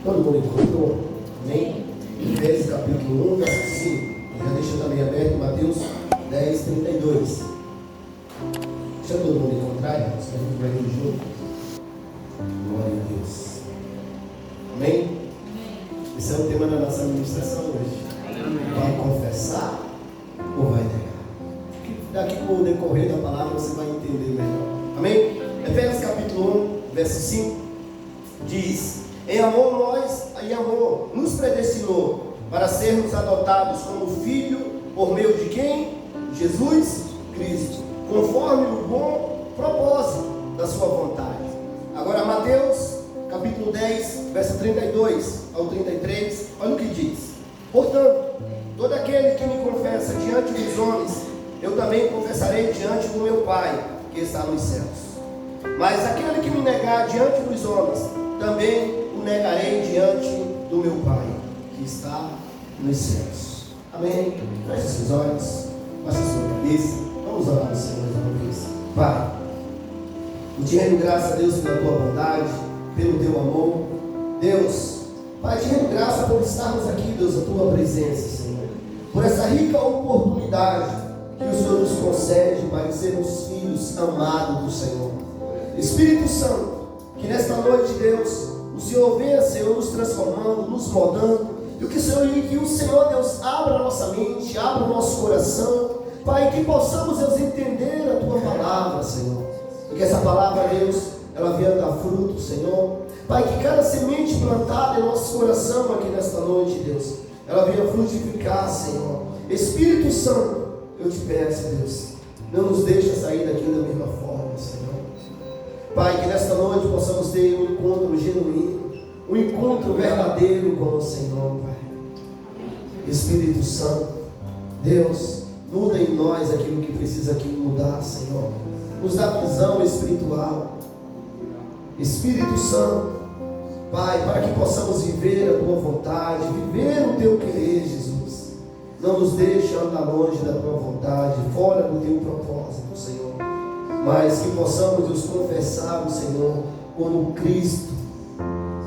Todo mundo encontrou? Amém? Efésios capítulo 1, verso 5. Já deixa também aberto Mateus 10, 32. Deixa todo mundo encontrar, irmãos, que a gente vai ler junto. Glória a Deus. Amém? Esse é o tema da nossa administração hoje. Vai confessar ou vai negar? Daqui por decorrer da palavra você vai entender melhor. Amém? Efésios capítulo 1, verso 5 diz: em amor nos predestinou para sermos adotados como filho por meio de quem? Jesus Cristo, conforme o bom propósito da sua vontade. Agora Mateus capítulo 10, verso 32 ao 33, olha o que diz: portanto, todo aquele que me confessa diante dos homens, eu também confessarei diante do meu Pai que está nos céus. Mas aquele que me negar diante dos homens, também o negarei diante do meu Pai que está nos céus. Amém? Feche seus olhos, baixe sua cabeça, vamos orar ao Senhor mais uma vez. Pai, eu te rendo graças a Deus pela tua bondade, pelo teu amor. Deus, Pai, te rendo graças por estarmos aqui, Deus, a tua presença, Senhor, por essa rica oportunidade que o Senhor nos concede, Pai, de sermos filhos amados do Senhor. Espírito Santo, que nesta noite, Deus, o Senhor venha, Senhor, nos transformando, nos moldando, e que o Senhor, Deus, abra a nossa mente, abra o nosso coração, Pai, que possamos, Deus, entender a tua palavra, Senhor, e que essa palavra, Deus, ela venha dar fruto, Senhor. Pai, que cada semente plantada em nosso coração aqui nesta noite, Deus, ela venha frutificar, Senhor. Espírito Santo, eu te peço, Deus, não nos deixe sair daqui da mesma forma, Senhor. Pai, que nesta noite possamos ter um encontro genuíno, um encontro verdadeiro com o Senhor, Pai. Espírito Santo, Deus, muda em nós aquilo que precisa aqui mudar, Senhor. Nos dá visão espiritual. Espírito Santo, Pai, para que possamos viver a tua vontade, viver o teu querer, Jesus. Não nos deixe andar longe da tua vontade, fora do teu propósito, Senhor. Mas que possamos nos confessar o Senhor como Cristo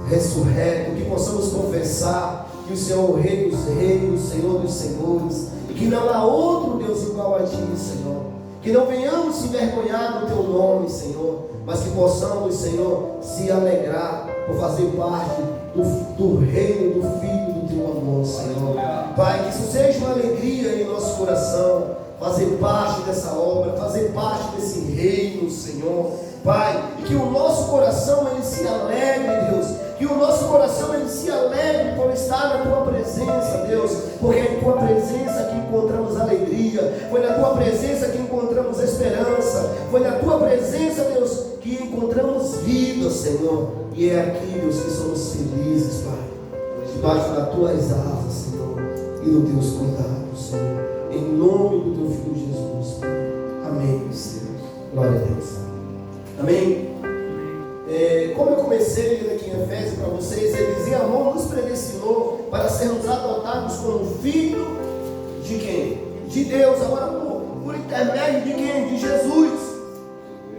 ressurreto, que possamos confessar que o Senhor é o Rei dos Reis, o Senhor dos Senhores, e que não há outro Deus igual a ti, Senhor. Que não venhamos se envergonhar do teu nome, Senhor, mas que possamos, Senhor, se alegrar por fazer parte do reino do Filho do teu amor, Senhor. Pai, que isso seja uma alegria em nosso coração, fazer parte dessa obra, fazer parte desse reino, Senhor. Pai, e que o nosso coração ele se alegre, Deus, que o nosso coração ele se alegre por estar na tua presença, Deus, porque é em tua presença que encontramos alegria, foi na tua presença que encontramos esperança, foi na tua presença, Deus, que encontramos vida, Senhor, e é aqui, Deus, que somos felizes, Pai, debaixo das tuas asas, Senhor, e dos teus cuidados, Senhor, em nome do teu Filho Jesus, Pai. Amém, Senhor. Glória a Deus. Amém? Como eu comecei lendo aqui em Efésios para vocês, ele dizia: amor nos predestinou para sermos adotados como filho de quem? De Deus. Agora por intermédio de quem? De Jesus,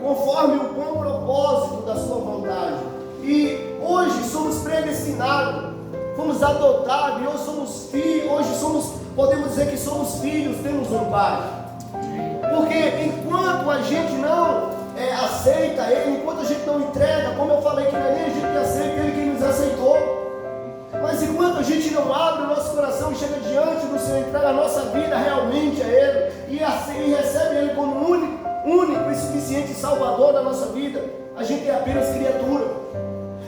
conforme o bom propósito da sua vontade. E hoje somos predestinados, fomos adotados, e hoje somos filhos, podemos dizer que somos filhos, temos um pai. Porque enquanto a gente não aceita Ele, enquanto a gente não entrega, como eu falei, que não é nem a gente que aceita, Ele quem nos aceitou. Mas enquanto a gente não abre o nosso coração e chega diante do Senhor, entrega a nossa vida realmente a Ele e recebe Ele como único e suficiente Salvador da nossa vida, a gente é apenas criatura.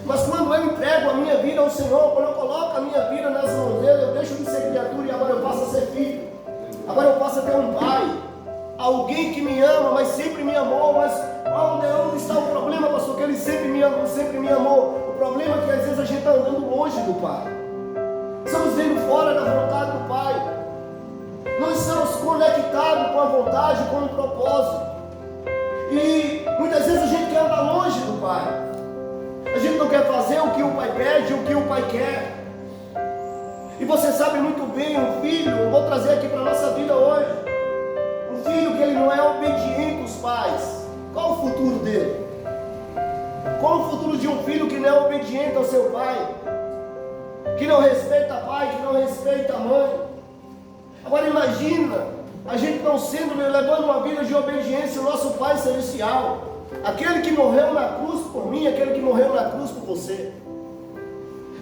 Mas quando eu entrego a minha vida ao Senhor, quando eu coloco a minha vida nas mãos dele, eu deixo de ser criatura e agora eu passo a ser filho. Agora eu passo a ter um pai, alguém que me ama, mas sempre me amou. Mas onde está o problema, pastor? Que ele sempre me amou, sempre me amou. O problema é que às vezes a gente está andando longe do Pai, estamos vendo fora da vontade do Pai, não estamos conectados com a vontade, com o propósito, e muitas vezes a gente quer andar longe do Pai, a gente não quer fazer o que o Pai pede, o que o Pai quer. E você sabe muito bem, um filho, eu vou trazer aqui para a nossa vida hoje, um filho que ele não é obediente aos pais, qual o futuro dele? Qual o futuro de um filho que não é obediente ao seu pai? que não respeita pai, que não respeita mãe. Agora imagina, a gente não sendo, levando uma vida de obediência ao nosso Pai Celestial, aquele que morreu na cruz por mim, aquele que morreu na cruz por você,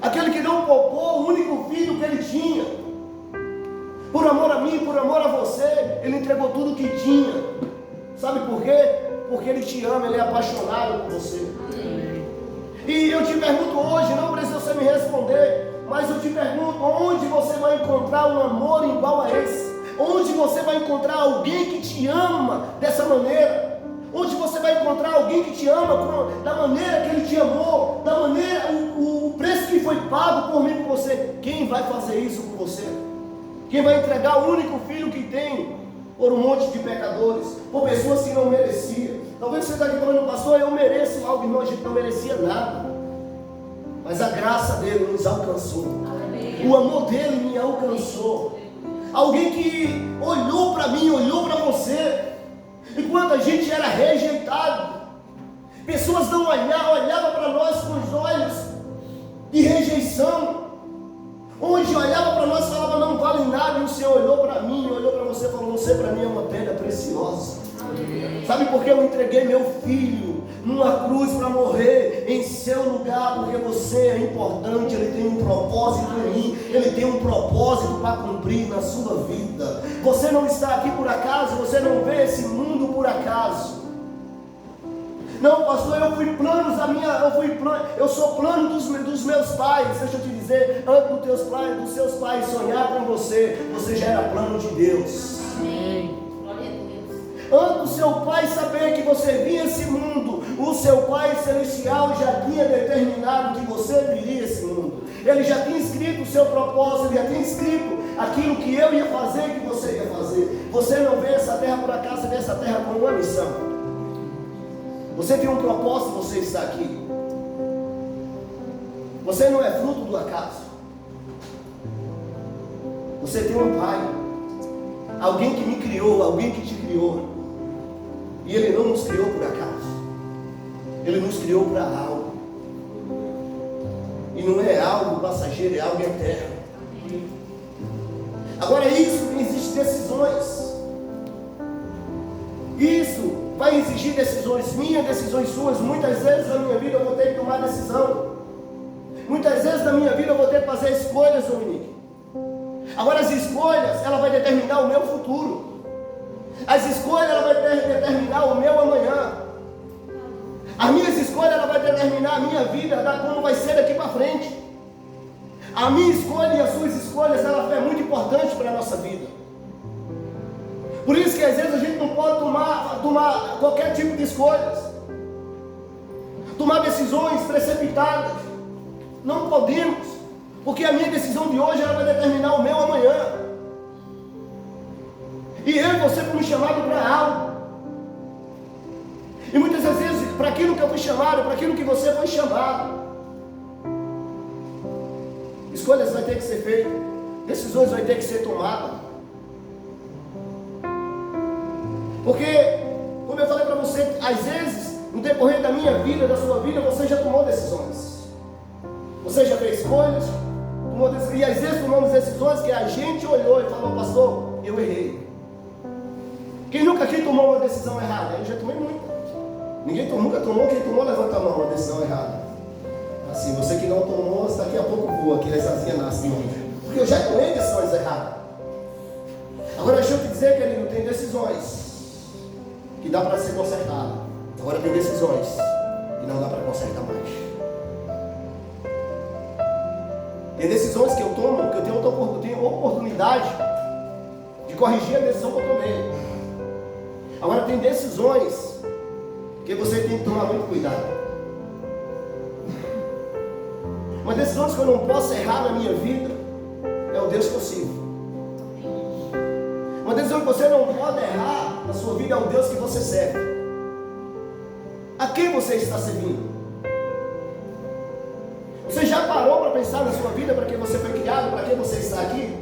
aquele que não poupou o único filho que ele tinha, por amor a mim, por amor a você, ele entregou tudo que tinha. Sabe por quê? Porque ele te ama, ele é apaixonado por você. E eu te pergunto hoje, não precisa você me responder, mas eu te pergunto, onde você vai encontrar um amor igual a esse? Onde você vai encontrar alguém que te ama dessa maneira? Onde você vai encontrar alguém que te ama da maneira que ele te amou, da maneira, o preço que foi pago por mim, por você? Quem vai fazer isso por você? Quem vai entregar o único filho que tem por um monte de pecadores, por pessoas que não mereciam? Talvez você está aqui falando, pastor, eu mereço algo, irmão, a gente não merecia nada, mas a graça dele nos alcançou, o amor dele me alcançou. Alguém que olhou para mim, olhou para você, enquanto a gente era rejeitado, pessoas não olhavam para nós com os olhos de rejeição, onde olhava para nós e falava, não vale nada, e o Senhor olhou para mim, olhou para você e falou, você para mim é uma pedra preciosa. Sabe por que eu entreguei meu filho numa cruz para morrer em seu lugar? Porque você é importante, ele tem um propósito em mim, ele tem um propósito para cumprir na sua vida. Você não está aqui por acaso, você não vê esse mundo por acaso. Não, pastor, eu sou plano dos meus pais. Deixa eu te dizer, antes dos seus pais sonhar com você, você já era plano de Deus. Amém. Antes do seu pai saber que você vinha a esse mundo, o seu Pai Celestial já tinha determinado que você viria a esse mundo. Ele já tinha escrito o seu propósito, ele já tinha escrito aquilo que eu ia fazer e que você ia fazer. Você não vê essa terra por acaso, você vê essa terra com uma missão. Você tem um propósito, você está aqui. Você não é fruto do acaso. Você tem um pai, alguém que me criou, alguém que te criou. E ele não nos criou por acaso. Ele nos criou para algo. E não é algo passageiro, é algo eterno. Agora isso exige decisões. Isso vai exigir decisões minhas, decisões suas. Muitas vezes na minha vida eu vou ter que tomar decisão. Muitas vezes na minha vida eu vou ter que fazer escolhas, Dominique. Agora as escolhas, ela vai determinar o meu futuro. As escolhas, ela vai determinar o meu amanhã. As minhas escolhas, ela vai determinar a minha vida, como vai ser daqui para frente. A minha escolha e as suas escolhas, ela é muito importante para a nossa vida. Por isso que às vezes a gente não pode tomar qualquer tipo de escolhas. Tomar decisões precipitadas. Não podemos. Porque a minha decisão de hoje, ela vai determinar o meu amanhã. E eu e você fomos chamados para algo. E muitas vezes, para aquilo que eu fui chamado, para aquilo que você foi chamado, escolhas vai ter que ser feitas, decisões vai ter que ser tomadas. Porque, como eu falei para você, às vezes, no decorrer da minha vida, da sua vida, você já tomou decisões. Você já fez escolhas, e às vezes tomamos decisões que a gente olhou e falou, pastor, eu errei. Quem nunca aqui tomou uma decisão errada? Eu já tomei muita. Ninguém nunca tomou, quem tomou, levanta a mão, uma decisão errada. Assim, você que não tomou, daqui a pouco voa, que as asinhas nascem hoje. Porque eu já tomei decisões erradas. Agora deixa eu te dizer, querido, tem decisões que dá para ser consertada. Agora tem decisões que não dá para consertar mais. Tem decisões que eu tomo, que eu tenho oportunidade de corrigir a decisão que eu tomei. Agora tem decisões que você tem que tomar muito cuidado. Mas decisões que eu não posso errar na minha vida é o Deus que eu sirvo. Uma decisão que você não pode errar na sua vida é o Deus que você serve. A quem você está servindo? Você já parou para pensar na sua vida, para quem você foi criado, para quem você está aqui?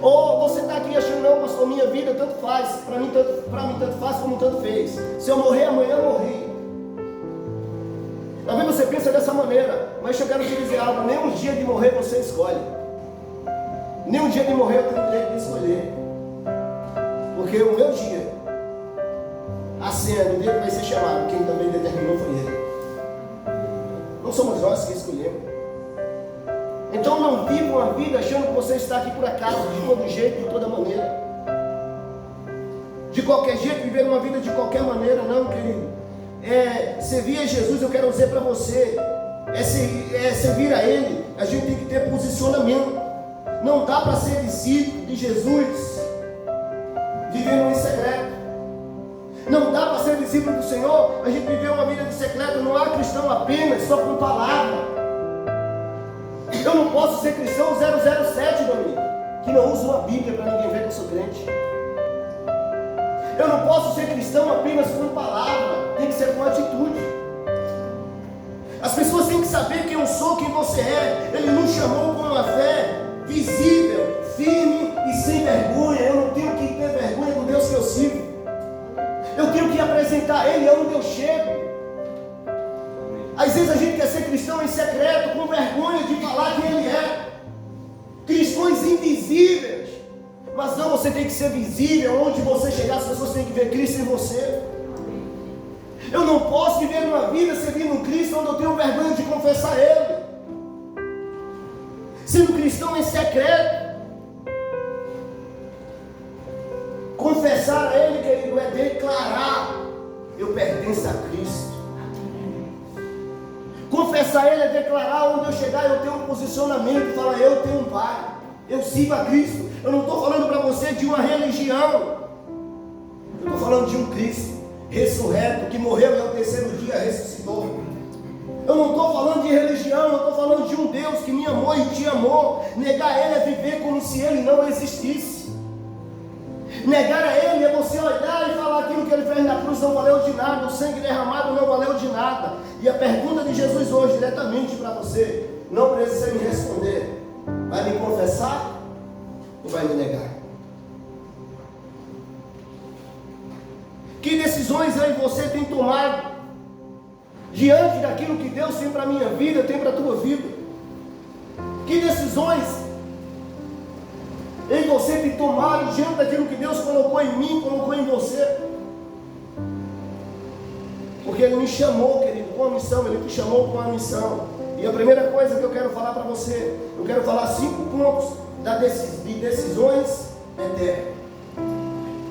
Ou você está aqui achando, não, pastor, minha vida tanto faz, para mim tanto faz como tanto fez. Se eu morrer amanhã, eu morri. Talvez você pense dessa maneira, mas eu quero te dizer algo: nem um dia de morrer você escolhe. Nem um dia de morrer eu tenho o direito de escolher. Porque o meu dia, a cena, o dia que vai ser chamado, quem também determinou foi ele. Não somos nós que escolhemos. Então não viva uma vida achando que você está aqui por acaso, de todo jeito, de toda maneira. De qualquer jeito, viver uma vida de qualquer maneira, não, querido. Servir a Jesus, eu quero dizer para você, servir a Ele, a gente tem que ter posicionamento. Não dá para ser discípulo de Jesus vivendo em secreto. Não dá para ser discípulo do Senhor a gente viver uma vida de secreto. Não há cristão apenas só com palavra. Eu não posso ser cristão 007, meu amigo, que não usa uma Bíblia para ninguém ver que eu sou crente. Eu não posso ser cristão apenas com palavra, tem que ser com atitude. As pessoas têm que saber quem eu sou, quem você é. Ele nos chamou com uma fé visível, firme e sem vergonha. Eu não tenho que ter vergonha do Deus que eu sirvo. Eu tenho que apresentar Ele onde eu chego. Às vezes a gente quer ser cristão em secreto, com vergonha de falar quem Ele é. Cristãos invisíveis. Mas não, você tem que ser visível. Onde você chegar, as pessoas têm que ver Cristo em você. Eu não posso viver uma vida servindo Cristo onde eu tenho vergonha de confessar Ele. Sendo cristão em secreto. Confessar a Ele, querido, é declarar: eu pertenço a Cristo. Confessar a Ele é declarar: onde eu chegar eu tenho um posicionamento, falar: eu tenho um Pai, eu sigo a Cristo. Eu não estou falando para você de uma religião, eu estou falando de um Cristo ressurreto, que morreu e ao terceiro dia ressuscitou. Eu não estou falando de religião, eu estou falando de um Deus que me amou e te amou. Negar Ele é viver como se Ele não existisse. Negar a Ele é você olhar e falar: aquilo que Ele fez na cruz não valeu de nada, o sangue derramado não valeu de nada. E a pergunta de Jesus hoje, diretamente para você, não precisa me responder: vai me confessar ou vai me negar? Que decisões eu e você tem tomado diante daquilo que Deus tem para a minha vida, tem para a tua vida? Que decisões eu e você tem tomado diante daquilo que Deus colocou em mim, colocou em você? Porque Ele me chamou, querido, com uma missão. Ele te chamou com uma missão. E a primeira coisa que eu quero falar para você, eu quero falar 5 pontos de decisões eternas.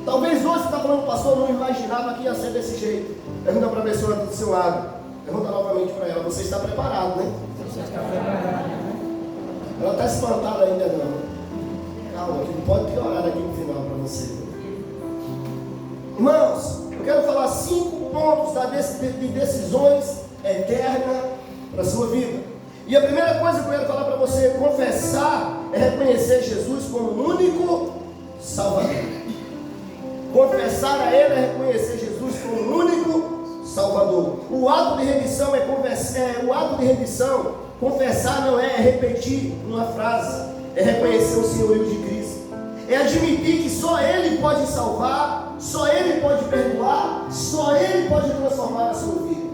Talvez hoje você está falando: pastor, eu não imaginava que ia ser desse jeito. Pergunta para a pessoa do seu lado. Pergunta novamente para ela: você está preparado, né? Você está preparado, né? Ela está espantada ainda não. Calma, que pode piorar aqui no final para você. Irmãos, eu quero falar 5 pontos de decisões eternas para a sua vida. E a primeira coisa que eu quero falar para você: confessar é reconhecer Jesus como o único Salvador. Confessar a Ele é reconhecer Jesus como o único Salvador. O ato de remissão confessar não é repetir uma frase, é reconhecer o senhorio de Cristo. É admitir que só Ele pode salvar, só Ele pode perdoar, só Ele pode transformar a sua vida.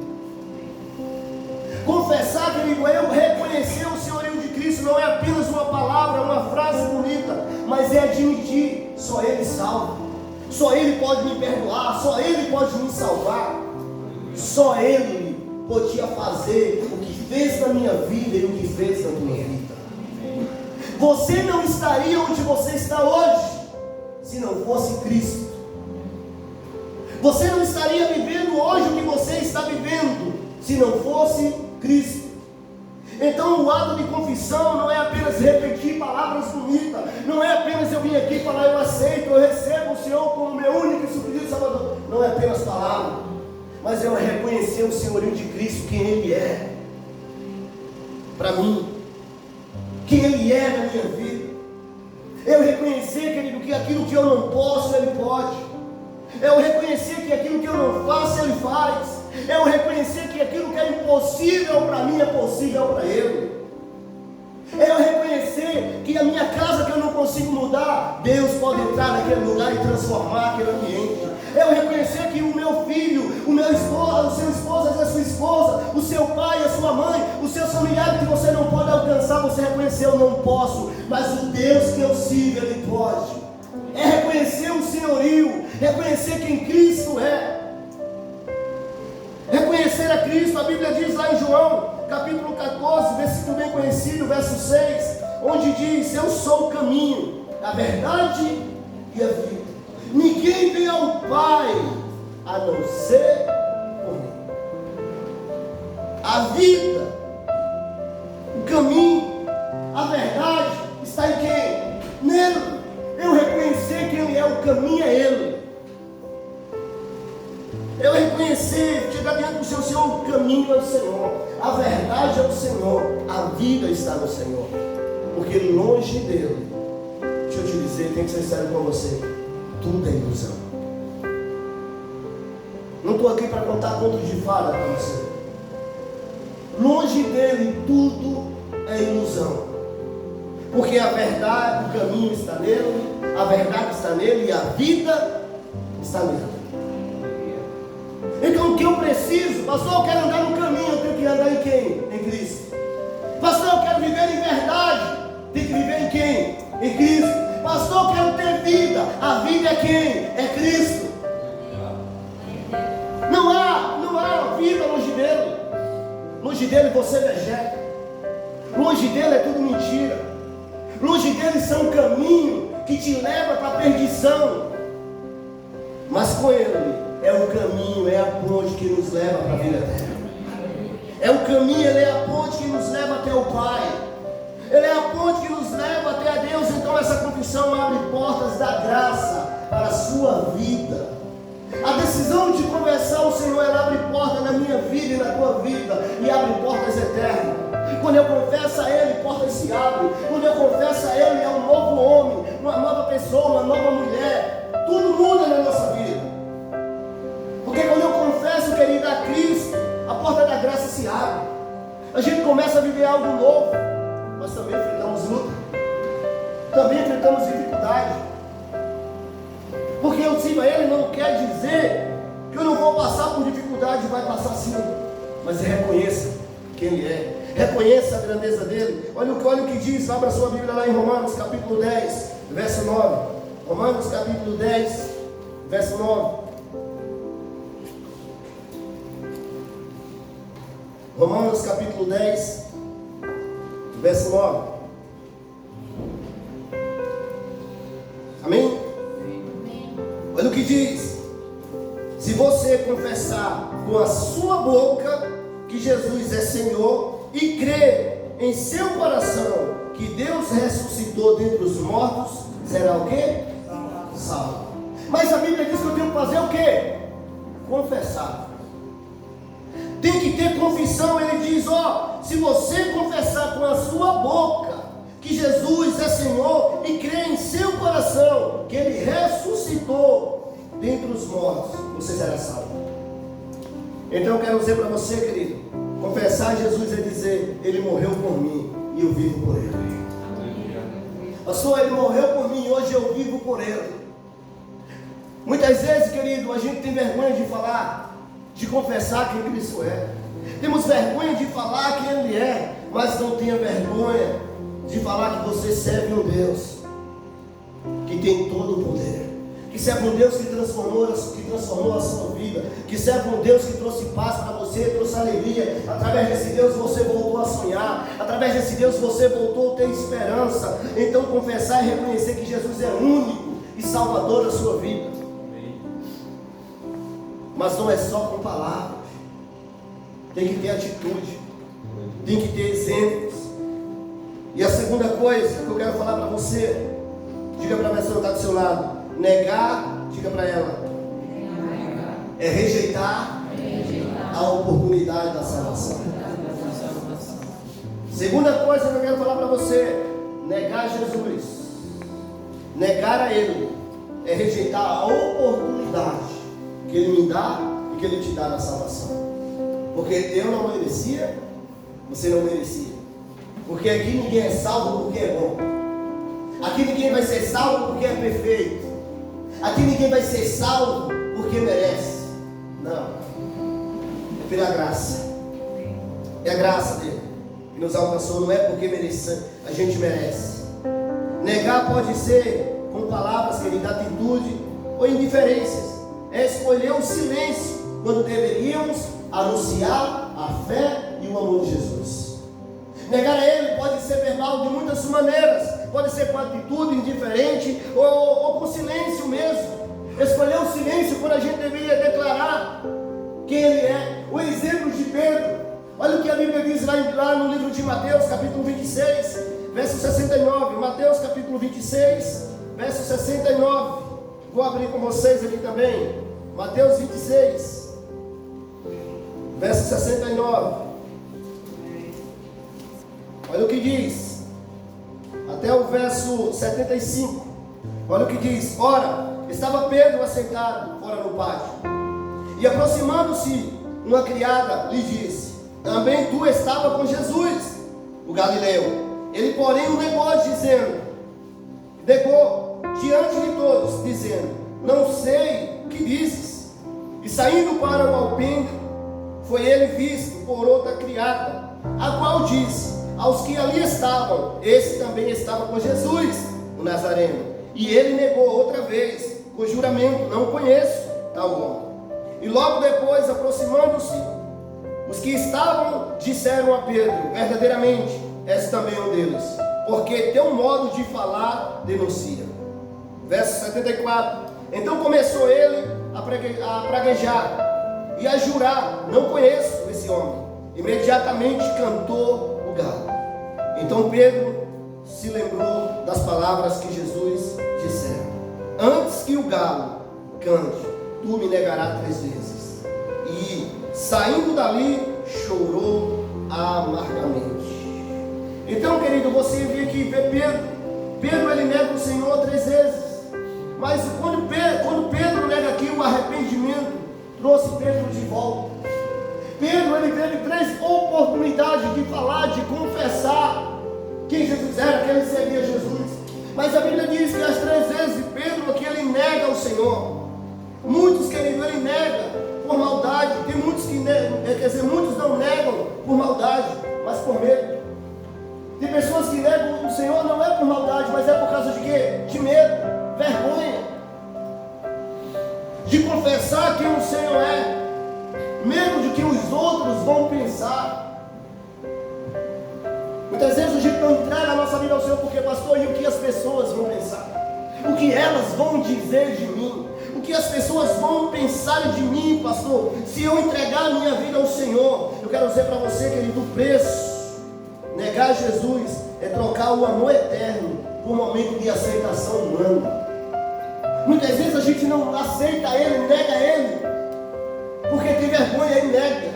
Confessar, querido, é eu reconhecer o senhorio de Cristo. Não é apenas uma palavra, uma frase bonita, mas é admitir: só Ele salva. Só Ele pode me perdoar, só Ele pode me salvar. Só Ele podia fazer o que fez na minha vida e o que fez na tua vida. Você não estaria onde você está hoje se não fosse Cristo. Você não estaria vivendo hoje o que você está vivendo se não fosse Cristo. Então o ato de confissão não é apenas repetir palavras bonitas, não é apenas eu vim aqui falar: eu aceito, eu recebo o Senhor como meu único e suficiente Salvador. Não é apenas palavra, mas é reconhecer o senhorio de Cristo, quem Ele é para mim, quem Ele é na minha vida. Eu reconhecer, querido, que aquilo que eu não posso, Ele pode. Eu reconhecer que aquilo que eu não faço, Ele faz. Eu reconhecer que aquilo que é impossível para mim é possível para Ele. Eu reconhecer que a minha casa que eu não consigo mudar, Deus pode entrar naquele lugar e transformar aquele ambiente. Eu reconhecer que o meu filho, o meu esposo, o seu esposo, a sua esposa, os seu pai, a sua mãe, os seus familiares que você não pode alcançar, você reconhecer, eu não posso, mas o Deus que eu sigo, Ele pode. É reconhecer o senhorio, reconhecer quem Cristo é. Reconhecer a Cristo. A Bíblia diz lá em João, capítulo 14, versículo bem conhecido, verso 6, onde diz: eu sou o caminho, a verdade e a vida. Ninguém vem ao Pai a não ser por mim. A vida, o caminho, a verdade está em quem? Nele. Eu reconhecer que Ele é o caminho, é Ele. Eu reconhecer, chegar diante do Senhor, o caminho é o Senhor, a verdade é o Senhor, a vida está no Senhor. Porque longe dele, deixa eu te dizer, tem que ser sério com você, tudo é ilusão. Não estou aqui para contar contos de fada para você. Longe dele, tudo é ilusão. Porque a verdade, o caminho está nele, a verdade está nele e a vida está nele. Então o que eu preciso? Pastor, eu quero andar no caminho, eu tenho que andar em quem? Em Cristo. Pastor, eu quero viver em verdade, tem que viver em quem? Em Cristo. Pastor, eu quero ter vida, a vida é quem? É Cristo. Não há vida longe dele. Longe dele você vegeta. Longe dele é tudo mentira. Longe dele são um caminho que te leva para a perdição. Mas com ele é o caminho, é a ponte que nos leva para a vida eterna. É o caminho, ele é a ponte que nos leva até o Pai. Ele é a ponte que nos leva até a Deus. Então essa confissão abre portas da graça para a sua vida. A decisão de conversar ao Senhor, ela abre portas na minha vida e na tua vida, e abre portas eternas. Quando eu confesso a Ele, portas se abrem. Quando eu confesso a Ele, é um novo homem, uma nova pessoa, uma nova mulher. Tudo muda na nossa vida. Porque quando eu confesso, querido, a Cristo, a porta da graça se abre. A gente começa a viver algo novo. Mas também enfrentamos luta. Também enfrentamos dificuldade. Porque eu sigo a Ele não quer dizer que eu não vou passar por dificuldade, vai passar sim. Mas reconheça quem Ele é. Reconheça a grandeza dele. Olha o que diz, abra sua Bíblia lá em Romanos capítulo 10, verso 9. Romanos capítulo 10, verso 9. Romanos capítulo 10, verso 9. Amém? Olha o que diz: se você confessar com a sua boca que Jesus é Senhor e crer em seu coração que Deus ressuscitou dentre os mortos, será o quê? Salvo. Mas a Bíblia diz que eu tenho que fazer o quê? Confessar. Tem que ter confissão. Ele diz, se você confessar com a sua boca que Jesus é Senhor e crer em seu coração que Ele ressuscitou dentre os mortos, você será salvo. Então eu quero dizer para você, querido, confessar Jesus é dizer: Ele morreu por mim e eu vivo por Ele. Pastor, Ele morreu por mim e hoje eu vivo por Ele. Muitas vezes, querido, a gente tem vergonha de falar, de confessar quem Cristo é. Temos vergonha de falar quem Ele é, mas não tenha vergonha de falar que você serve um Deus que tem todo o poder, que serve um Deus que transformou a sua vida, que serve um Deus que trouxe paz para você, trouxe alegria. Através desse Deus você voltou a sonhar, através desse Deus você voltou a ter esperança. Então confessar e reconhecer que Jesus é único e salvador da sua vida. Mas não é só com palavras, tem que ter atitude, tem que ter exemplos. E a segunda coisa que eu quero falar para você, diga para a pessoa que está do seu lado: negar, diga para ela, é rejeitar a oportunidade da salvação. Segunda coisa que eu quero falar para você: negar Jesus, negar a Ele, é rejeitar a oportunidade que Ele me dá e que Ele te dá na salvação. Porque eu não merecia, você não merecia. Porque aqui ninguém é salvo porque é bom. Aqui ninguém vai ser salvo porque é perfeito. Aqui ninguém vai ser salvo porque merece. Não. É pela graça. graça dele que nos alcançou, não é porque a gente merece. Negar pode ser com palavras, querida, atitude ou indiferenças. É escolher o silêncio quando deveríamos anunciar a fé e o amor de Jesus. Negar a Ele pode ser verbal de muitas maneiras. Pode ser com atitude indiferente ou com silêncio mesmo. Escolher o silêncio quando a gente deveria declarar quem Ele é. O exemplo de Pedro. Olha o que a Bíblia diz lá no livro de Mateus, capítulo 26, verso 69. Mateus, capítulo 26, verso 69. Vou abrir com vocês aqui também. Mateus 26, verso 69. Olha o que diz. Até o verso 75. Olha o que diz. Ora, estava Pedro assentado fora no pátio, e aproximando-se uma criada lhe disse: também tu estava com Jesus, o Galileu. Ele, porém, o negou diante de todos, dizendo: não sei o que dizes. E saindo para o alpendre, foi ele visto por outra criada, a qual disse aos que ali estavam: esse também estava com Jesus, o Nazareno. E ele negou outra vez, com juramento: não conheço tal homem. E logo depois, aproximando-se, os que estavam disseram a Pedro: verdadeiramente, és também um deles, porque teu modo de falar denuncia. Verso 74. Então começou ele a praguejar e a jurar: não conheço esse homem. Imediatamente cantou o galo. Então Pedro se lembrou das palavras que Jesus dissera: antes que o galo cante, tu me negarás 3 vezes. E saindo dali, chorou amargamente. Então, querido, você vê aqui, vê Pedro ele nega o Senhor 3 vezes. Mas quando Pedro nega aqui, o arrependimento trouxe Pedro de volta. Pedro ele teve 3 oportunidades de falar, de confessar quem Jesus era, que ele seria Jesus. Mas a Bíblia diz que as 3 vezes Pedro aqui ele nega o Senhor. Muitos, querido, ele nega por maldade. Tem muitos que negam, muitos não negam por maldade, mas por medo. Tem pessoas que negam o Senhor não é por maldade, mas é por causa de quê? De medo, vergonha, de confessar quem o Senhor é, medo de que os outros vão pensar. Muitas vezes a gente não entrega a nossa vida ao Senhor porque, pastor, e o que as pessoas vão pensar? O que elas vão dizer de mim? O que as pessoas vão pensar de mim, pastor, se eu entregar a minha vida ao Senhor? Eu quero dizer para você, querido, o preço. Negar Jesus é trocar o amor eterno por um momento de aceitação humana. Muitas vezes a gente não aceita Ele, nega Ele, porque tem vergonha e nega.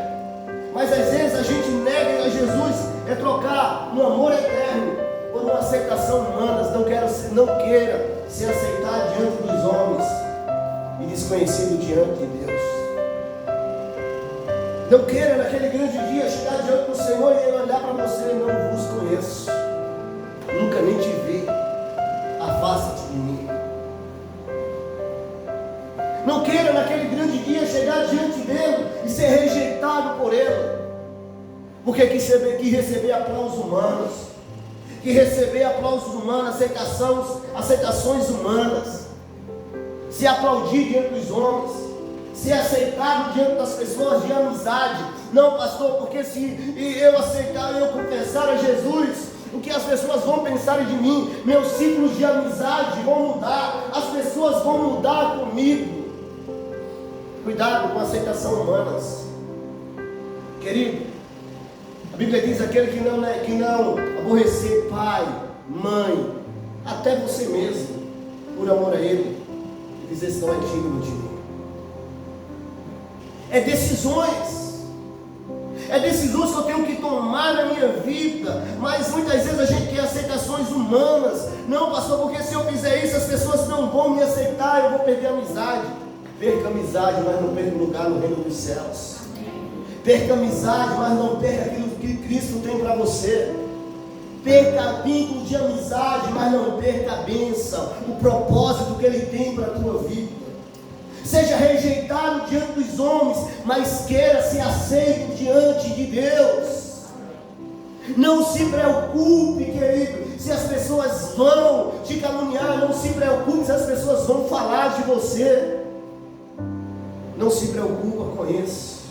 Mas às vezes a gente nega a Jesus, é trocar um amor eterno por uma aceitação humana. Não queira se aceitar diante dos homens e desconhecido diante de Deus. Não queira naquele grande dia chegar diante do Senhor e Ele olhar para você: não vos conheço, nunca nem te vi, afasta-te de mim. Não queira naquele grande dia chegar diante dele e ser rejeitado por Ele, porque quis receber aplausos humanos, aceitações humanas, se aplaudir diante dos homens, ser aceitado diante das pessoas de amizade. Não, pastor, porque se eu aceitar, eu confessar a Jesus, o que as pessoas vão pensar de mim? Meus ciclos de amizade vão mudar, as pessoas vão mudar comigo. Cuidado com a aceitação humanas, querido. A Bíblia diz: aquele que não aborrecer pai, mãe, até você mesmo, por amor a Ele, diz: esse não é digno de mim. É decisões que eu tenho que tomar na minha vida. Mas muitas vezes a gente quer aceitações humanas. Não, pastor, porque se eu fizer isso, as pessoas não vão me aceitar, eu vou perder a amizade. Perca a amizade, mas não perca o lugar no reino dos céus. Perca a amizade, mas não perca aquilo que Cristo tem para você. Perca vínculo de amizade, mas não perca a bênção, o propósito que Ele tem para a tua vida. Seja rejeitado diante dos homens, mas queira ser aceito diante de Deus. Não se preocupe, querido, se as pessoas vão te caluniar. Não se preocupe se as pessoas vão falar de você. Não se preocupa com isso.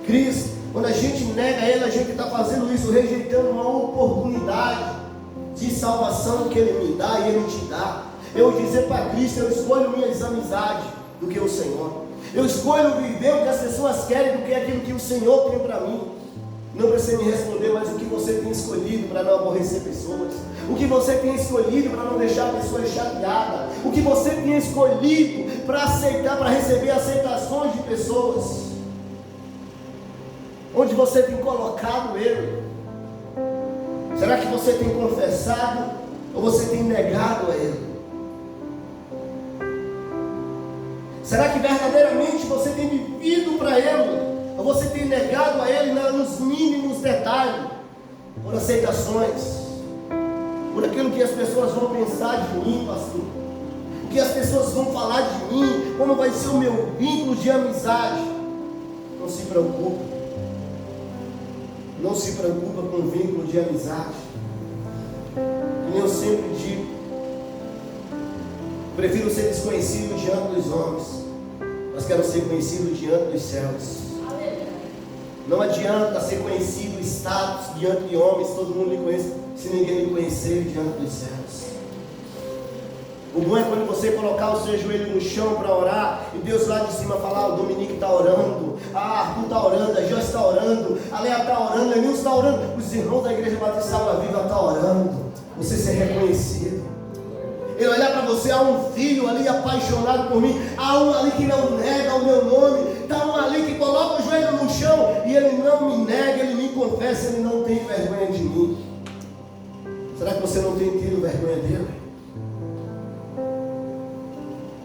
Cristo, quando a gente nega Ele, a gente está fazendo isso, rejeitando uma oportunidade de salvação que Ele me dá e Ele te dá. Eu dizer para Cristo, eu escolho minhas amizades do que o Senhor. Eu escolho viver o que as pessoas querem do que aquilo que o Senhor tem para mim. Não precisa me responder, mas o que você tem escolhido para não aborrecer pessoas? O que você tem escolhido para não deixar pessoas chateadas? O que você tem escolhido para aceitar, para receber aceitações de pessoas? Onde você tem colocado Ele? Será que você tem confessado ou você tem negado a Ele? Será que verdadeiramente você tem vivido para Ele? Ou você tem negado a Ele nos mínimos detalhes? Por aceitações, por aquilo que as pessoas vão pensar de mim, pastor, o que as pessoas vão falar de mim, como vai ser o meu vínculo de amizade. Não se preocupe. Não se preocupa com o vínculo de amizade. Como eu sempre digo, prefiro ser desconhecido diante dos homens, mas quero ser conhecido diante dos céus. Não adianta ser conhecido, status diante de homens, todo mundo lhe conhece, se ninguém lhe conhecer diante dos céus. O bom é quando você colocar o seu joelho no chão para orar, e Deus lá de cima falar, o Dominique está orando, a Arthur está orando, a Joyce está orando, a Leia está orando, a Nilson está orando, os irmãos da Igreja Batista Salva Viva estão orando, você ser reconhecido. Ele olhar para você, há um filho ali apaixonado por mim, há um ali que não nega o meu nome, está um ali que coloca o joelho no chão e ele não me nega, ele me confessa, ele não tem vergonha de mim. Será que você não tem tido vergonha dele?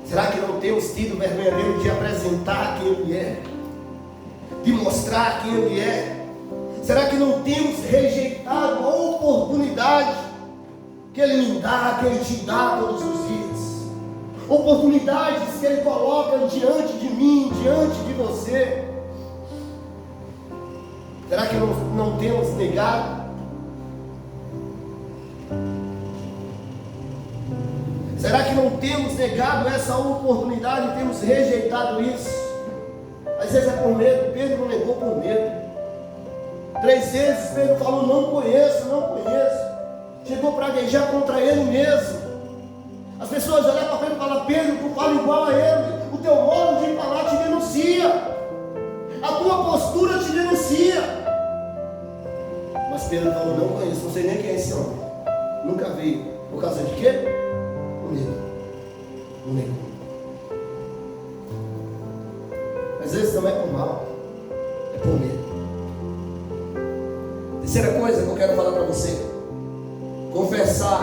Será que não temos tido vergonha dele de apresentar quem ele é? De mostrar quem ele é? Será que não temos rejeitado a oportunidade que Ele me dá, que Ele te dá todos os dias? Oportunidades que Ele coloca diante de mim, diante de você. Será que não temos negado? Será que não temos negado essa oportunidade e temos rejeitado isso? Às vezes é por medo. Pedro não negou por medo. 3 vezes Pedro falou, não conheço, não conheço. Chegou para gaguejar contra ele mesmo. As pessoas olham para Pedro e falam, Pedro, tu fala igual a ele. O teu modo de falar te denuncia. A tua postura te denuncia. Mas Pedro falou, não conheço, não sei nem quem é esse homem. Nunca vi. Por causa de quê? O medo. O medo. Às vezes não é por mal, é por medo. Terceira coisa que eu quero falar para você: confessar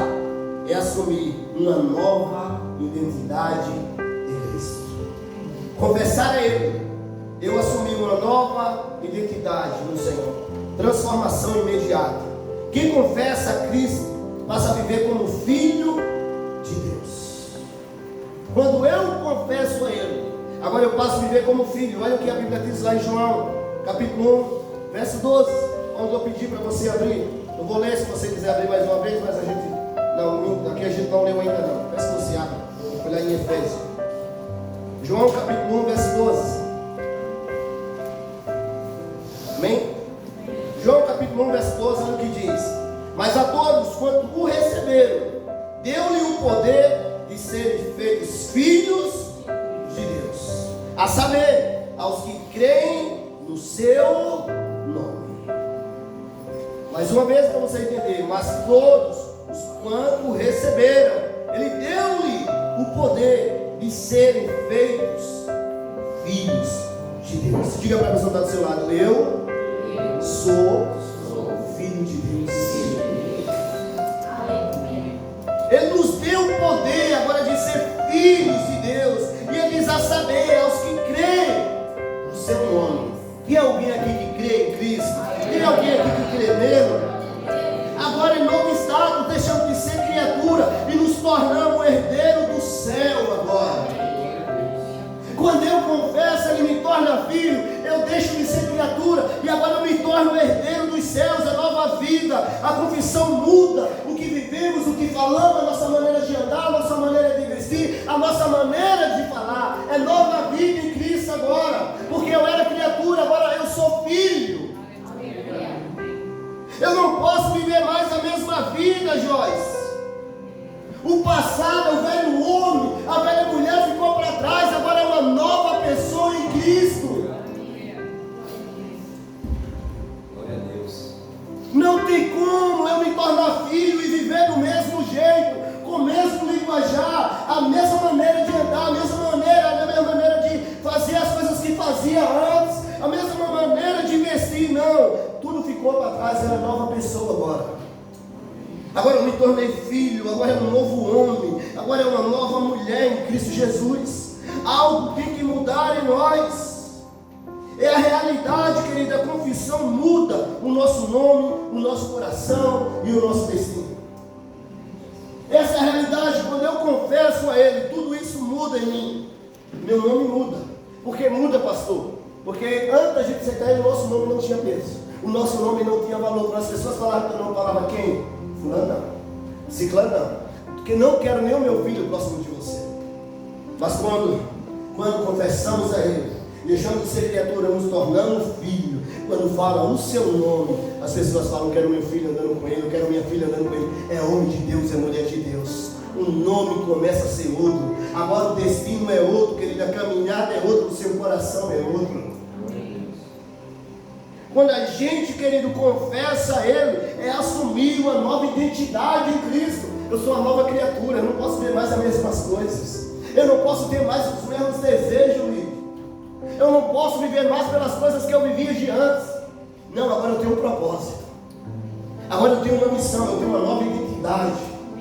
é assumir uma nova identidade em Cristo. Confessar é Ele. Eu assumi uma nova identidade no Senhor. Transformação imediata. Quem confessa a Cristo passa a viver como filho de Deus. Quando eu confesso a Ele, agora eu passo a viver como filho. Olha o que a Bíblia diz lá em João, capítulo 1, verso 12. Onde eu pedi para você abrir. Eu vou ler se você quiser abrir mais uma vez, mas a gente não, aqui a gente não leu ainda não. Peço que você abra. Vou olhar em Efésios. João capítulo 1, verso 12. Amém? João capítulo 1, verso 12, olha o que diz: mas a todos quanto o receberam, deu-lhe o poder de serem feitos filhos de Deus, a saber, aos que creem no seu nome. Mais uma vez para você entender: mas todos os quanto receberam, Ele deu-lhe o poder de serem feitos filhos de Deus. Diga para a pessoa que está do seu lado: eu sou filho de Deus. Ele nos deu o poder agora de ser filhos de Deus. E Ele diz: a saber, aos que creem no seu nome. Tem alguém aqui que crê em Cristo? Tem alguém aqui que crê nele? Agora em novo estado, deixamos de ser criatura e nos tornamos herdeiro do céu agora. Quando eu confesso, Ele me torna filho. Eu deixo de ser criatura e agora eu me torno herdeiro dos céus, a nova nova vida. A confissão muda o que vivemos, o que falamos, a nossa maneira de andar, a nossa maneira de vestir, a nossa maneira de falar. É nova vida em Cristo agora, porque eu era criatura, agora eu sou filho. Eu não posso viver mais a mesma vida, Joyce. O passado, o velho homem, a velha mulher ficou para trás, agora é uma nova pessoa em Cristo. Glória a Deus. Não tem como eu me tornar filho e viver do mesmo jeito, com o mesmo linguajar, a mesma maneira de andar, a mesma maneira de fazer as coisas que fazia antes, a mesma maneira de vestir. Não, tudo ficou para trás, era nova pessoa agora. Agora eu me tornei filho, agora é um novo homem, agora é uma nova mulher em Cristo Jesus. Algo tem que mudar em nós. É a realidade, querida. A confissão muda o nosso nome, o nosso coração e o nosso destino. Essa é a realidade. Quando eu confesso a Ele, tudo isso muda em mim. Meu nome muda. Por que muda, pastor? Porque antes da gente aceitar Ele, o nosso nome não tinha peso. O nosso nome não tinha valor. Quando as pessoas falavam que eu não falava quem? Fulano não, Ciclano não, porque não quero nem o meu filho próximo de você. Mas quando confessamos a Ele, deixamos de ser criatura, nos tornamos filho. Quando fala o seu nome, as pessoas falam: quero meu filho andando com ele, eu quero minha filha andando com ele. É homem de Deus, é mulher de Deus. O nome começa a ser outro. Agora o destino é outro, querida. A caminhada é outra, o seu coração é outro. Quando a gente, querido, confessa a Ele, é assumir uma nova identidade em Cristo. Eu sou uma nova criatura, eu não posso ter mais as mesmas coisas. Eu não posso ter mais os mesmos desejos, eu não posso viver mais pelas coisas que eu vivia de antes. Não, agora eu tenho um propósito. Agora eu tenho uma missão, eu tenho uma nova identidade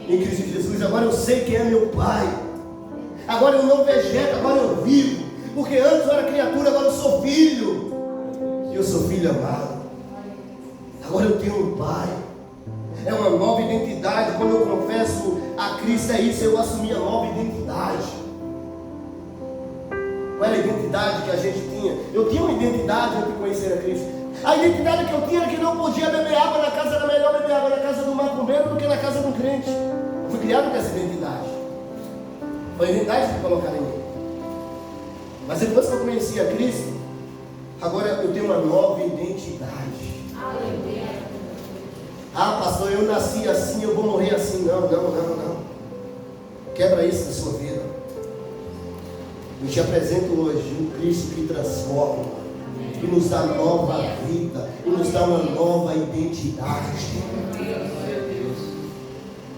em Cristo Jesus. Agora eu sei quem é meu Pai. Agora eu não vegeto, agora eu vivo. Porque antes eu era criatura, agora eu sou filho. Eu sou filho amado. Agora eu tenho um Pai. É uma nova identidade. Quando eu confesso a Cristo, é isso. Eu assumi a nova identidade. Qual era a identidade que a gente tinha? Eu tinha uma identidade antes de conhecer a Cristo. A identidade que eu tinha era que não podia beber água na casa. Era melhor beber água na casa do macumbeiro do que na casa do crente. Eu fui criado com essa identidade. Foi a identidade que colocaram em mim. Mas depois que eu conheci a Cristo, agora eu tenho uma nova identidade. Ah, pastor, eu nasci assim, eu vou morrer assim. Não. Quebra isso da sua vida. Eu te apresento hoje um Cristo que transforma, que nos dá nova vida, que nos dá uma nova identidade.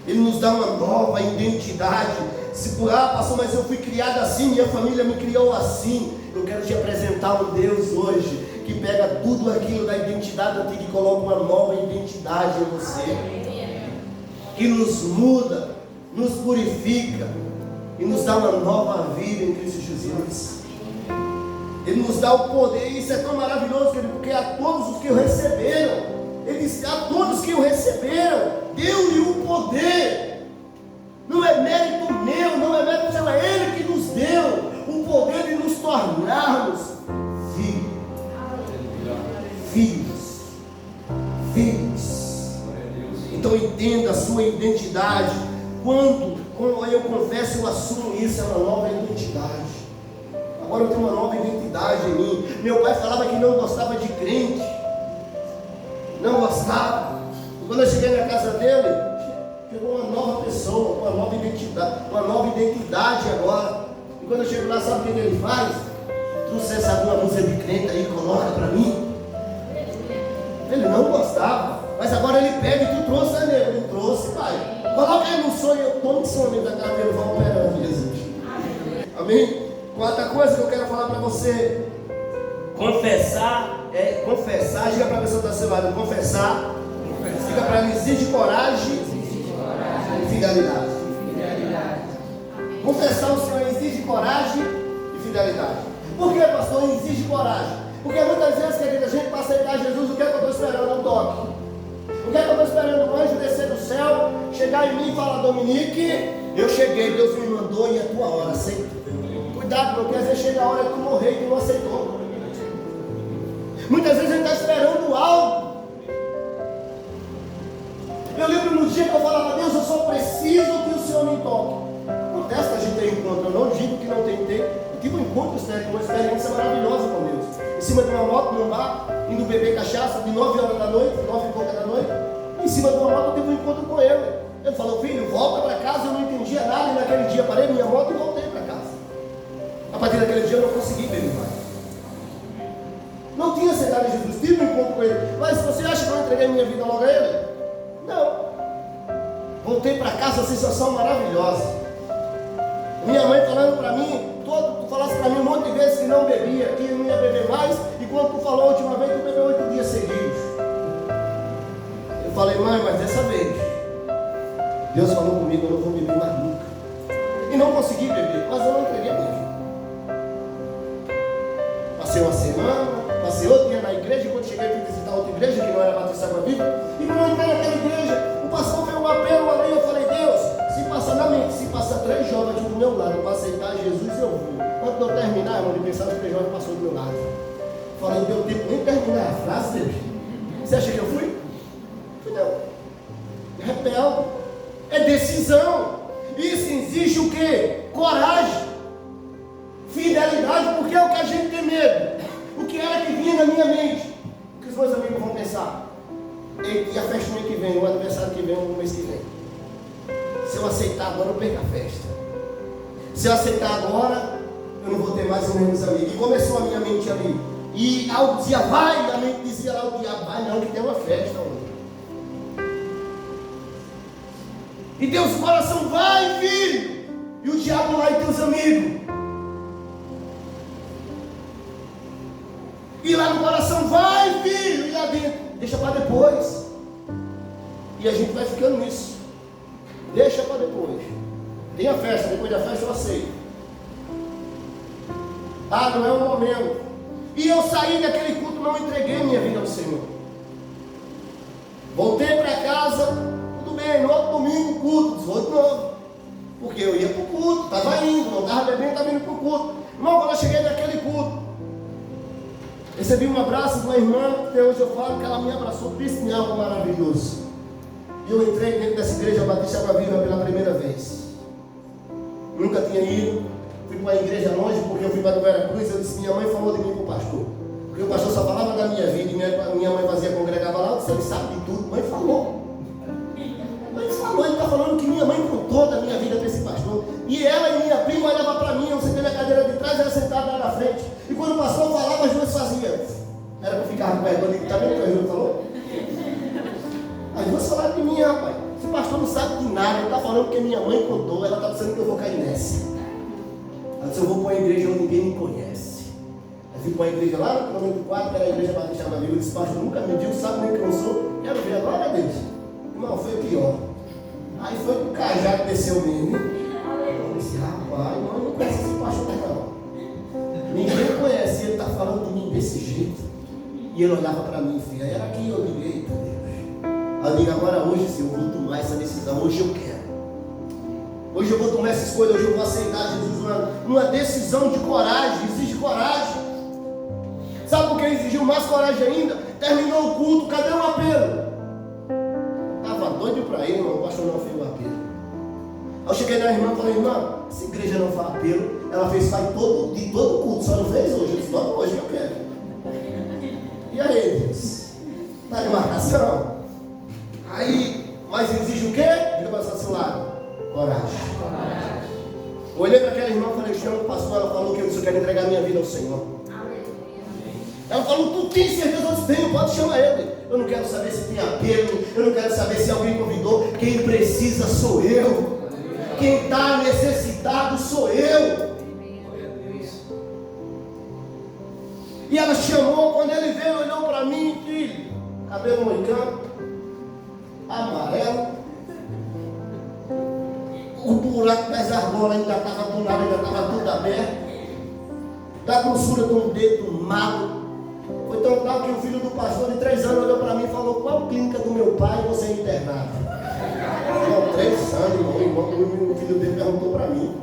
Ele nos dá uma nova identidade. Se por pastor, mas eu fui criado assim, minha família me criou assim. Eu quero te apresentar um Deus hoje que pega tudo aquilo da identidade antiga e coloca uma nova identidade em você, que nos muda, nos purifica e nos dá uma nova vida em Cristo Jesus. Ele nos dá o poder. E isso é tão maravilhoso, querido, porque a todos os que o receberam, a todos que o receberam, deu-lhe o poder. Não é mérito meu, não é mérito seu, é Ele que nos deu o poder de nos tornarmos filhos. Então entenda a sua identidade. Quando eu confesso, eu assumo isso, é uma nova identidade. Agora eu tenho uma nova identidade em mim. Meu pai falava que não gostava de crente, não gostava. E quando eu cheguei na casa dele, chegou uma nova pessoa, uma nova identidade agora. E quando eu chego lá, sabe o que ele faz? Trouxe alguma música de crente aí, coloca para mim. Ele não gostava, mas agora ele pega e tu trouxe, né, nego? Ele trouxe, pai. Coloca aí no sonho, eu tomo sonho da casa dele, vamos operar, Jesus. Amém? Quarta coisa que eu quero falar para você: confessar, diga para a pessoa que está ao seu lado, confessar. Diga para ela, exige coragem e fidelidade. Confessar o Senhor exige coragem e fidelidade. Por que, pastor, exige coragem? Porque muitas vezes, querida, a gente para aceitar Jesus, o que é que eu estou esperando? Um toque. O que é que eu estou esperando? Um anjo descer do céu, chegar em mim e falar: Dominique, eu cheguei, Deus me mandou e é a tua hora, aceita. Cuidado, porque às vezes chega a hora que tu morrer e tu não aceitou. Muitas vezes a gente está esperando algo. toque. Acontece que a gente tem encontro, eu não digo que não tem. Eu tive um encontro sério, uma experiência maravilhosa com Deus. Em cima de uma moto, num bar, indo beber cachaça de 9 horas da noite, 9 e pouca da noite. Em cima de uma moto eu tive um encontro com ele. Ele falou: filho, volta para casa. Eu não entendia nada e naquele dia parei minha moto e voltei para casa. A partir daquele dia eu não consegui beber mais. Não tinha aceitado Jesus, tive um encontro com ele. Mas você acha que eu entreguei minha vida logo a ele? Não. Voltei para casa, sensação maravilhosa. Minha mãe falando para mim, tu falasse para mim um monte de vezes que não bebia, que não ia beber mais, e quando tu falou a última vez, tu bebeu 8 dias seguidos. Eu falei: mãe, mas dessa vez Deus falou comigo, eu não vou beber mais nunca. E não consegui beber, mas eu não entreguei a minha vida. Passei uma semana, passei outro dia na igreja, quando cheguei fui visitar outra igreja, que não era Batista Água Viva, e quando eu entrei naquela igreja, o pastor fez um apelo ali, eu falei: Deus, se passar 3 jovens do meu lado para aceitar Jesus, eu vou. Quando eu terminar, irmão, de pensar, os 3 jovens passou do meu lado. Falei: não deu tempo nem terminar a frase, Deus. Você acha que eu fui? Fui não. Rebelde. É decisão. Isso exige o quê? Coragem. Fidelidade, porque é o que a gente tem medo. O que era que vinha na minha mente? O que os meus amigos vão pensar? E a festa no mês que vem, o aniversário que vem, o mês que vem. Se eu aceitar agora, eu perco a festa. Se eu aceitar agora, eu não vou ter mais os mesmos amigos. E começou a minha mente ali. E ao dia vai, a mente dizia lá: o dia vai, não, que tem uma festa hoje. E Deus, o coração vai, filho. E o diabo lá e teus amigos. E lá no coração vai, filho. E lá dentro, deixa para depois. E a gente vai ficando nisso. Deixa para depois. Tem a festa, depois da festa eu aceito. Ah, não é o momento. E eu saí daquele culto, não entreguei minha vida ao Senhor. Voltei para casa, tudo bem, no outro domingo, culto, vou de novo. Porque eu ia para o culto, estava indo, não estava bebendo, estava indo para o culto. Irmão, quando eu cheguei naquele culto, recebi um abraço de uma irmã, que hoje eu falo que ela me abraçou, disse-me algo maravilhoso. E eu entrei dentro dessa igreja Batista Água Viva pela primeira vez. Nunca tinha ido. Fui para a igreja longe, porque eu fui para o Veracruz. Eu disse: minha mãe falou de mim para o pastor. Porque o pastor só falava da minha vida. E minha mãe fazia, congregava lá. Eu disse: ele sabe de tudo. Mãe falou. Mãe falou, ele está falando que minha mãe contou da minha vida para esse pastor. E ela e minha prima olhavam para mim. Eu sentei na cadeira de trás, ela sentada lá na frente. E quando o pastor falava, as duas faziam. Era para ficar com perto. Está vendo o que a irmã falou? As duas falaram de mim, rapaz. Esse pastor não sabe de nada. Ele está falando que minha mãe contou. Ela está dizendo que eu vou cair nessa. Ela disse: eu vou para uma igreja onde ninguém me conhece. Eu fui para uma igreja lá no quilômetro 4, que era a igreja Batista Água Viva. Eu disse: pastor, nunca me viu, sabe nem quem eu sou. Quero ver agora, Deus. Irmão, foi pior. Aí foi que o cajado desceu mesmo. Eu disse: rapaz, irmão, eu não conheço esse pastor não. Ninguém conhece. Ele está falando de mim desse jeito. E ele olhava para mim, filha. Era aqui, eu liguei, eita Deus. Eu digo: agora hoje, se eu vou tomar essa decisão, hoje eu quero. Hoje eu vou tomar essa escolha, hoje eu vou aceitar Jesus. Uma decisão de coragem, exige coragem. Sabe por que exigiu mais coragem ainda? Terminou o culto, cadê o apelo? Estava doido para ir, irmão, o pastor não fez o apelo. Aí eu cheguei na irmã e falei: irmã, essa igreja não faz apelo. Ela faz todo o culto, só não fez hoje. Eu disse: não, hoje eu quero. E aí, Deus? Está de marcação? Aí, mas exige o quê? Diga para o seu lado: coragem. Olhei para aquela irmã e falei: chama o pastor. Ela falou que eu quero entregar minha vida ao Senhor. Ela falou: tu tem certeza? Eu disse: tenho, pode chamar ele. Eu não quero saber se tem apelo, eu não quero saber se alguém convidou. Quem precisa sou eu. Quem está necessitado sou eu. E ela chamou, quando ele veio, olhou para mim, filho, cabelo moicano, amarelo, o buraco das argolas ainda estava do lado, ainda estava tudo aberto, da grossura de um dedo magro. Foi tão tal que o filho do pastor de 3 anos olhou para mim e falou: qual clínica do meu pai você é internado? Não, 3 anos, irmão, o filho dele perguntou para mim.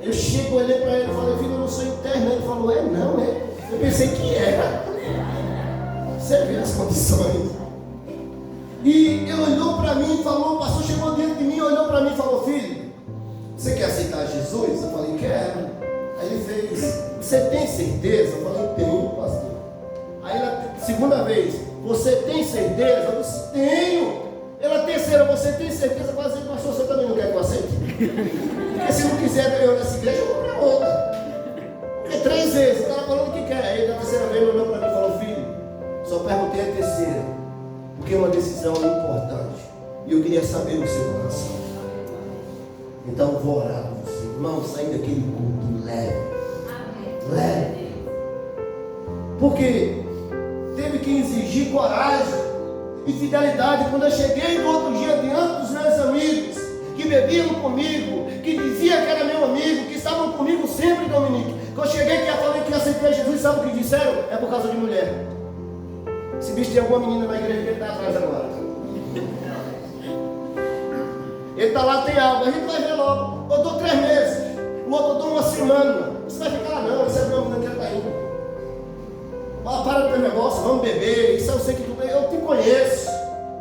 Eu chego, olhei para ele e falei: filho, eu não sou interno. Ele falou: é não, é? Eu pensei que era. Você vê as condições. E ele olhou para mim e falou: o pastor chegou diante de mim, olhou para mim e falou: filho, você quer aceitar Jesus? Eu falei, quero. Aí ele fez, você tem certeza? Eu falei, tenho, pastor. Aí na segunda vez, você tem certeza? Eu disse, tenho. Ela terceira, você tem certeza? Quase disse, pastor, você também não quer que eu aceite? Porque se não quiser eu nessa igreja, eu vou para outra. Porque 3 vezes, o cara falando que quer. Aí na terceira vez ele olhou para mim e falou, filho, só perguntei a terceira, porque é uma decisão importante. E eu queria saber o seu coração. Então eu vou orar por você. Irmão, sair daquele culto leve. Leve. Porque teve que exigir coragem e fidelidade. Quando eu cheguei no outro dia diante dos meus amigos, que bebiam comigo, que diziam que era meu amigo, que estavam comigo sempre, Dominique. Quando eu cheguei que eu falei que aceitei Jesus, sabe o que disseram? É por causa de mulher. Esse bicho tem alguma menina na igreja que ele está atrás agora. Ele está lá, tem algo, a gente vai ver logo. Eu dou 3 meses, o outro eu dou 1 semana. Você vai ficar lá, não, isso é meu menino que ele está indo. Para do teu negócio, vamos beber, isso eu sei que tu, eu te conheço.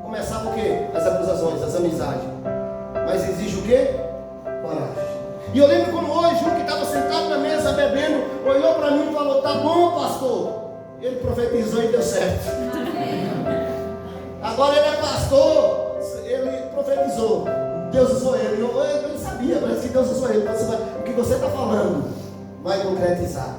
Começar por quê? As acusações, as amizades. Mas exige o quê? Coragem. E eu lembro como hoje, um que estava sentado na mesa bebendo, olhou para mim e falou, tá bom, pastor. Ele profetizou e deu certo. Agora ele é pastor, ele profetizou. Deus usou ele. Eu não sabia, parece que Deus usou ele. O que você está falando vai concretizar.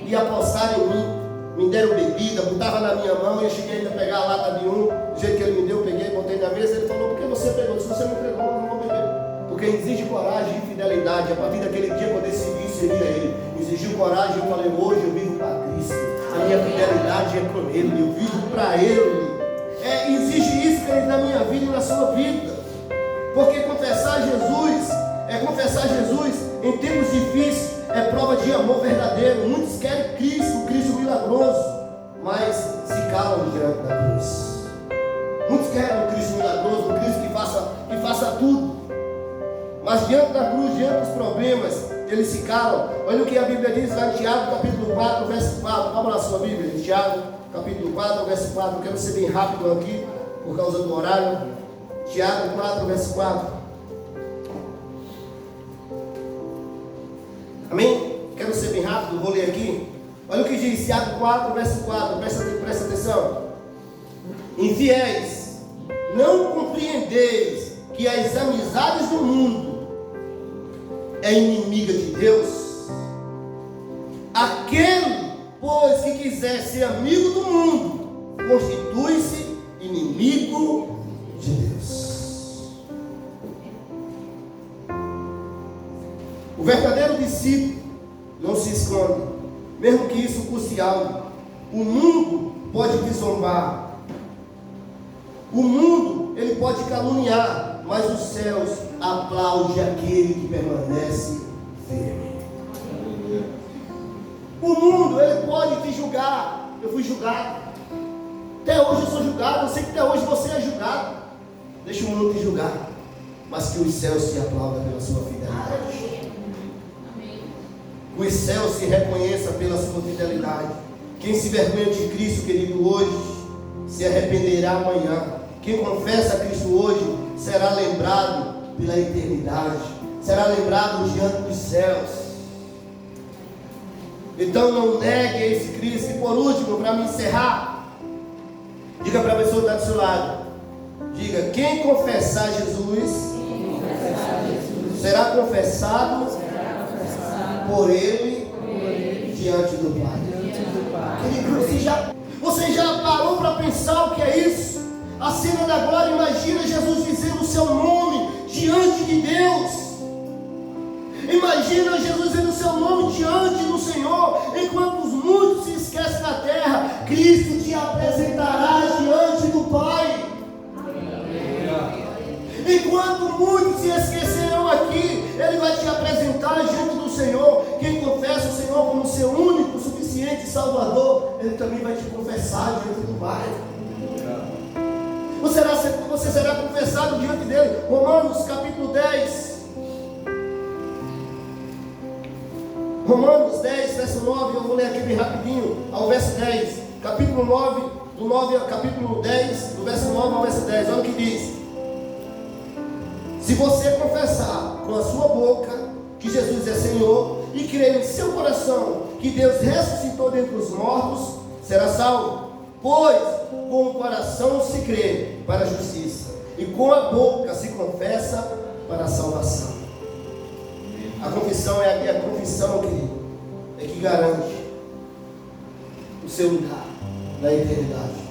E apostaram em mim, me deram bebida, botavam na minha mão. Eu cheguei ainda a pegar a lata de um, do jeito que ele me deu, eu peguei, botei na mesa. Ele falou, por que você pegou? Se você não pegou, eu não vou beber. Porque exige coragem e fidelidade. A partir daquele dia que eu decidi seguir a ele, exigiu coragem. Eu falei, hoje eu vivo para Cristo. A minha fidelidade é com ele, eu vivo para ele. Exige isso, querido, na minha vida e na sua vida. Porque confessar Jesus em tempos difíceis é prova de amor verdadeiro. Muitos querem Cristo, o Cristo milagroso, mas se calam diante da cruz. Muitos querem o Cristo milagroso, o Cristo que faça tudo. Mas diante da cruz, diante dos problemas, eles se calam. Olha o que a Bíblia diz lá em Tiago, capítulo 4, verso 4. Vamos lá, sua Bíblia, em Tiago, capítulo 4, verso 4. Eu quero ser bem rápido aqui, por causa do horário. Tiago 4, verso 4. Amém? Quero ser bem rápido, vou ler aqui. Olha o que diz Tiago 4, verso 4. Presta atenção. Infiéis, não compreendeis que as amizades do mundo é inimiga de Deus? Aquele, pois, que quiser ser amigo do mundo, constitui-se inimigo de Deus. O verdadeiro discípulo não se esconde, mesmo que isso custe algo. O mundo pode te zombar, o mundo ele pode caluniar, mas os céus aplaudem aquele que permanece firme. O mundo ele pode te julgar. Eu fui julgado, até hoje eu sou julgado. Eu sei que até hoje você é julgado. Deixa o mundo te julgar, mas que os céus te aplaudam pela sua fidelidade. Os céus se reconheçam pela sua fidelidade. Quem se vergonha de Cristo, querido, hoje se arrependerá amanhã. Quem confessa a Cristo hoje será lembrado pela eternidade, será lembrado diante dos céus. Então não negue esse Cristo. E por último, para me encerrar, diga para a pessoa que está do seu lado, diga, quem confessar Jesus será confessado por ele diante do Pai. Você já parou para pensar o que é isso? A cena da glória, imagina Jesus dizendo o seu nome diante de Deus. Imagina Jesus dizendo o seu nome diante do Senhor. Enquanto os muitos se esquecem da terra, Cristo te apresentará diante do Pai. Enquanto muitos se esquecerão aqui, Ele vai te apresentar diante do Senhor. Quem confessa o Senhor como seu único, suficiente Salvador, Ele também vai te confessar diante do Pai. Você será confessado diante dele. Romanos capítulo 10. Romanos 10, verso 9. Eu vou ler aqui bem rapidinho, ao verso 10. Capítulo 9, capítulo 10, do verso 9 ao verso 10. Olha o que diz. Se você confessar com a sua boca que Jesus é Senhor e crer em seu coração que Deus ressuscitou dentre os mortos, será salvo. Pois com o coração se crê para a justiça e com a boca se confessa para a salvação. A confissão é a confissão, querido, que garante o seu lugar na eternidade.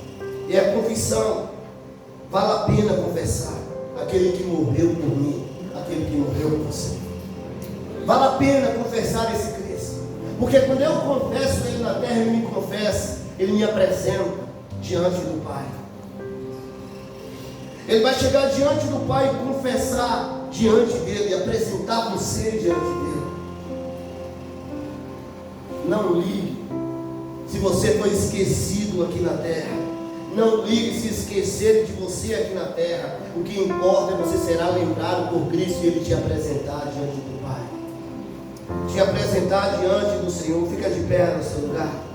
E a confissão, vale a pena confessar aquele que morreu por mim, aquele que morreu por você. Vale a pena confessar esse Cristo, porque quando eu confesso Ele na terra, Ele me confessa, Ele me apresenta diante do Pai. Ele vai chegar diante do Pai e confessar diante dele, e apresentar você diante dele. Não ligue se você foi esquecido aqui na terra. Não ligue se esquecerem de você aqui na terra. O que importa é você será lembrado por Cristo e Ele te apresentar diante do Pai. Te apresentar diante do Senhor. Fica de pé no seu lugar.